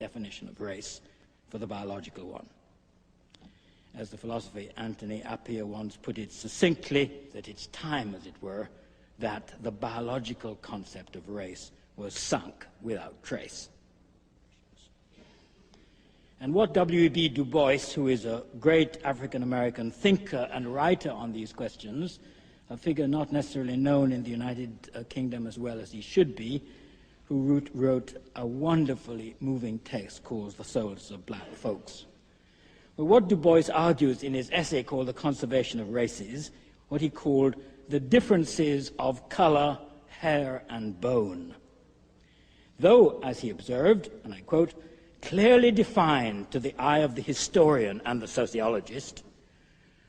definition of race for the biological one. As the philosopher Anthony Appiah once put it succinctly, that it's time, as it were, that the biological concept of race was sunk without trace. And what W.E.B. Du Bois, who is a great African-American thinker and writer on these questions, a figure not necessarily known in the United Kingdom as well as he should be, who wrote a wonderfully moving text called The Souls of Black Folks. But what Du Bois argues in his essay called The Conservation of Races, what he called the differences of color, hair, and bone. Though, as he observed, and I quote, clearly defined to the eye of the historian and the sociologist,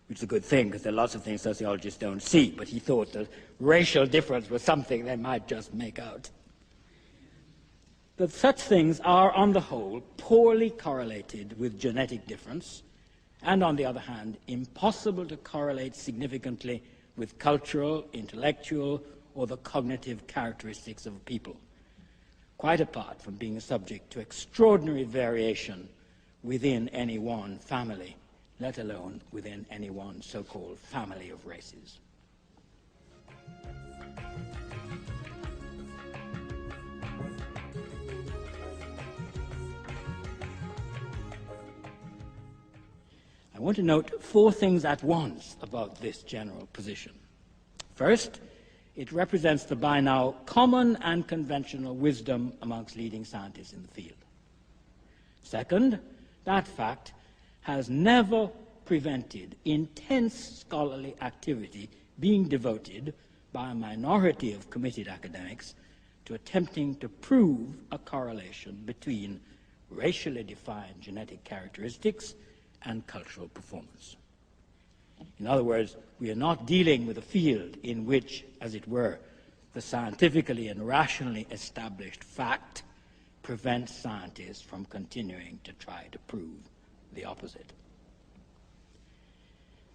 which is a good thing because there are lots of things sociologists don't see, but he thought that racial difference was something they might just make out. That such things are, on the whole, poorly correlated with genetic difference, and on the other hand, impossible to correlate significantly with cultural, intellectual, or the cognitive characteristics of people, quite apart from being subject to extraordinary variation within any one family, let alone within any one so-called family of races. I want to note four things at once about this general position. First, it represents the by now common and conventional wisdom amongst leading scientists in the field. Second, that fact has never prevented intense scholarly activity being devoted by a minority of committed academics to attempting to prove a correlation between racially defined genetic characteristics and cultural performance. In other words, we are not dealing with a field in which, as it were, the scientifically and rationally established fact prevents scientists from continuing to try to prove the opposite.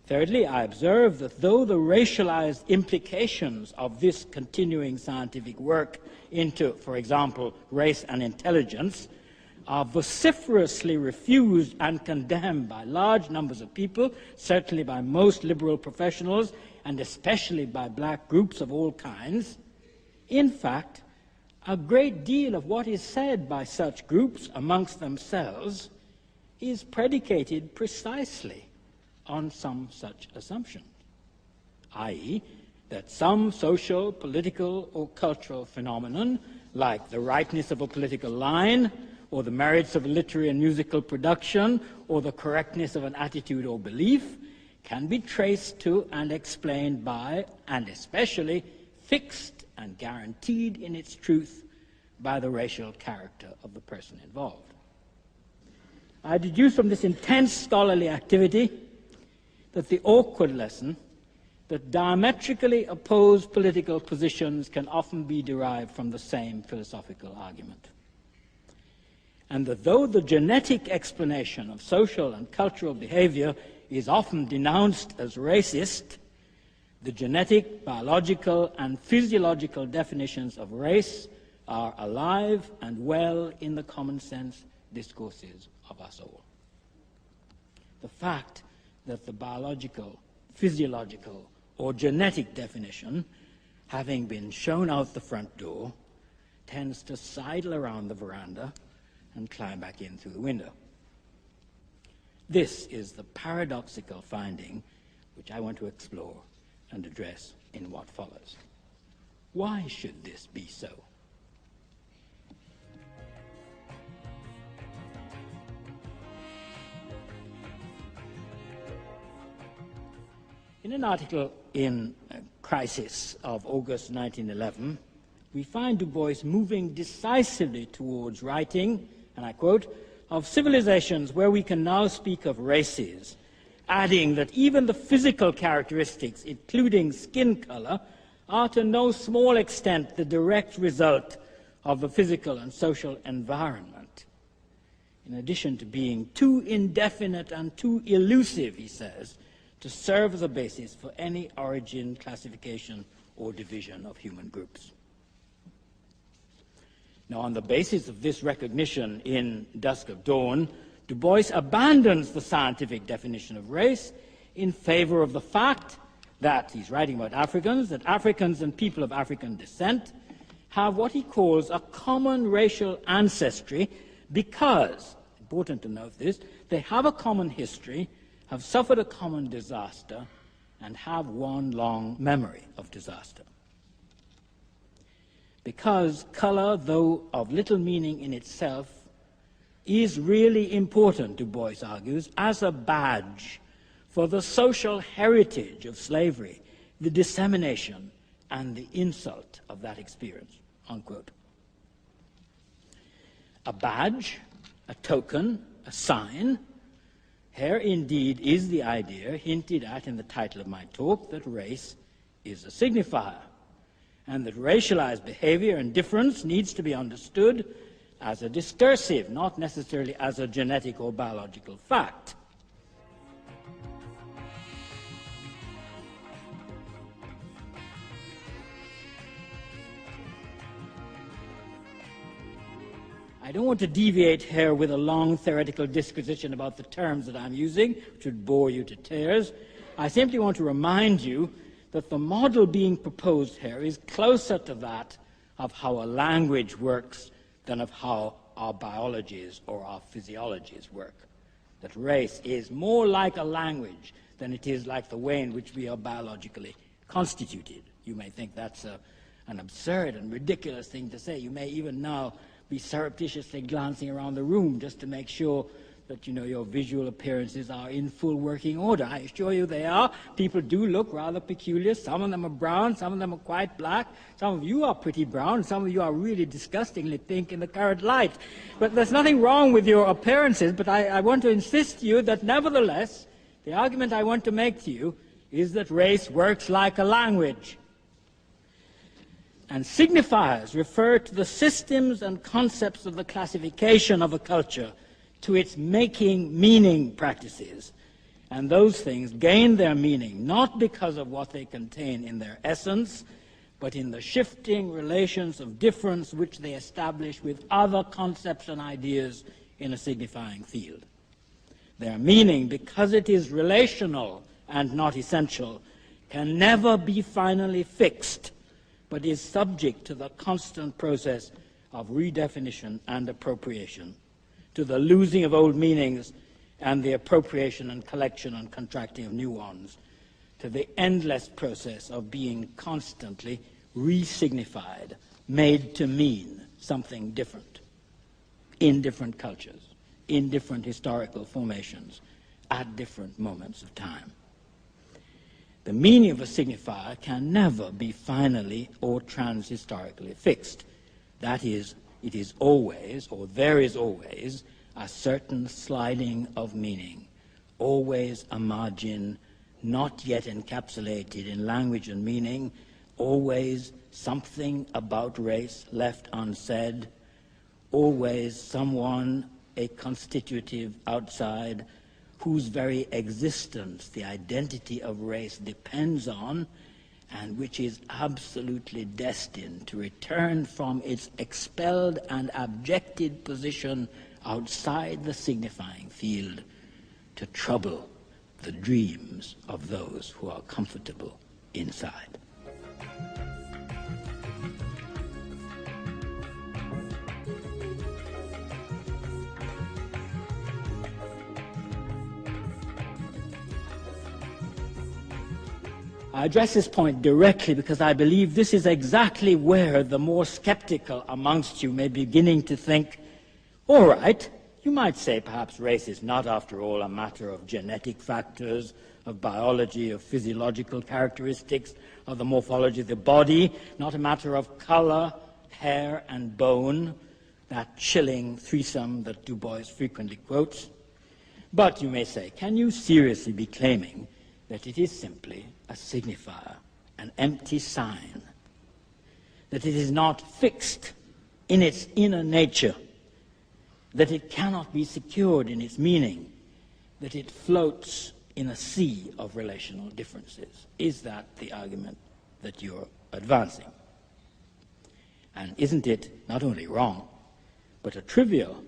Thirdly, I observe that though the racialized implications of this continuing scientific work into, for example, race and intelligence, are vociferously refused and condemned by large numbers of people, certainly by most liberal professionals, and especially by black groups of all kinds. In fact, a great deal of what is said by such groups amongst themselves is predicated precisely on some such assumption, i.e., that some social, political, or cultural phenomenon, like the rightness of a political line, or the merits of a literary and musical production, or the correctness of an attitude or belief, can be traced to and explained by, and especially fixed and guaranteed in its truth by the racial character of the person involved. I deduce from this intense scholarly activity that the awkward lesson that diametrically opposed political positions can often be derived from the same philosophical argument. And that though the genetic explanation of social and cultural behavior is often denounced as racist, the genetic, biological, and physiological definitions of race are alive and well in the common sense discourses of us all. The fact that the biological, physiological, or genetic definition, having been shown out the front door, tends to sidle around the veranda and climb back in through the window. This is the paradoxical finding which I want to explore and address in what follows. Why should this be so? In an article in Crisis of August 1911, we find Du Bois moving decisively towards writing, and I quote, of civilizations where we can now speak of races, adding that even the physical characteristics, including skin color, are to no small extent the direct result of the physical and social environment. In addition to being too indefinite and too elusive, he says, to serve as a basis for any origin, classification, or division of human groups. Now, on the basis of this recognition in Dusk of Dawn, Du Bois abandons the scientific definition of race in favor of the fact that, he's writing about Africans, that Africans and people of African descent have what he calls a common racial ancestry because, important to note this, they have a common history, have suffered a common disaster, and have one long memory of disaster. Because color, though of little meaning in itself, is really important, Du Bois argues, as a badge for the social heritage of slavery, the dissemination and the insult of that experience, unquote. A badge, a token, a sign. Here indeed is the idea hinted at in the title of my talk that race is a signifier, and that racialized behavior and difference needs to be understood as a discursive, not necessarily as a genetic or biological fact. I don't want to deviate here with a long theoretical disquisition about the terms that I'm using, which would bore you to tears. I simply want to remind you that the model being proposed here is closer to that of how a language works than of how our biologies or our physiologies work. That race is more like a language than it is like the way in which we are biologically constituted. You may think that's an absurd and ridiculous thing to say. You may even now be surreptitiously glancing around the room just to make sure that, your visual appearances are in full working order. I assure you they are. People do look rather peculiar. Some of them are brown, some of them are quite black. Some of you are pretty brown, some of you are really disgustingly pink in the current light. But there's nothing wrong with your appearances, but I want to insist to you that nevertheless, the argument I want to make to you is that race works like a language. And signifiers refer to the systems and concepts of the classification of a culture, to its making meaning practices. And those things gain their meaning not because of what they contain in their essence, but in the shifting relations of difference which they establish with other concepts and ideas in a signifying field. Their meaning, because it is relational and not essential, can never be finally fixed, but is subject to the constant process of redefinition and appropriation, to the losing of old meanings and the appropriation and collection and contracting of new ones, to the endless process of being constantly re-signified, made to mean something different in different cultures, in different historical formations, at different moments of time. The meaning of a signifier can never be finally or transhistorically fixed. That is, it is always, or there is always, a certain sliding of meaning, always a margin not yet encapsulated in language and meaning, always something about race left unsaid, always someone, a constitutive outside, whose very existence the identity of race depends on, and which is absolutely destined to return from its expelled and abjected position outside the signifying field to trouble the dreams of those who are comfortable inside. I address this point directly because I believe this is exactly where the more skeptical amongst you may be beginning to think, all right, you might say perhaps race is not, after all, a matter of genetic factors, of biology, of physiological characteristics, of the morphology of the body, not a matter of color, hair, and bone, that chilling threesome that Du Bois frequently quotes. But you may say, can you seriously be claiming that it is simply a signifier, an empty sign, that it is not fixed in its inner nature, that it cannot be secured in its meaning, that it floats in a sea of relational differences? Is that the argument that you're advancing? And isn't it not only wrong, but a trivial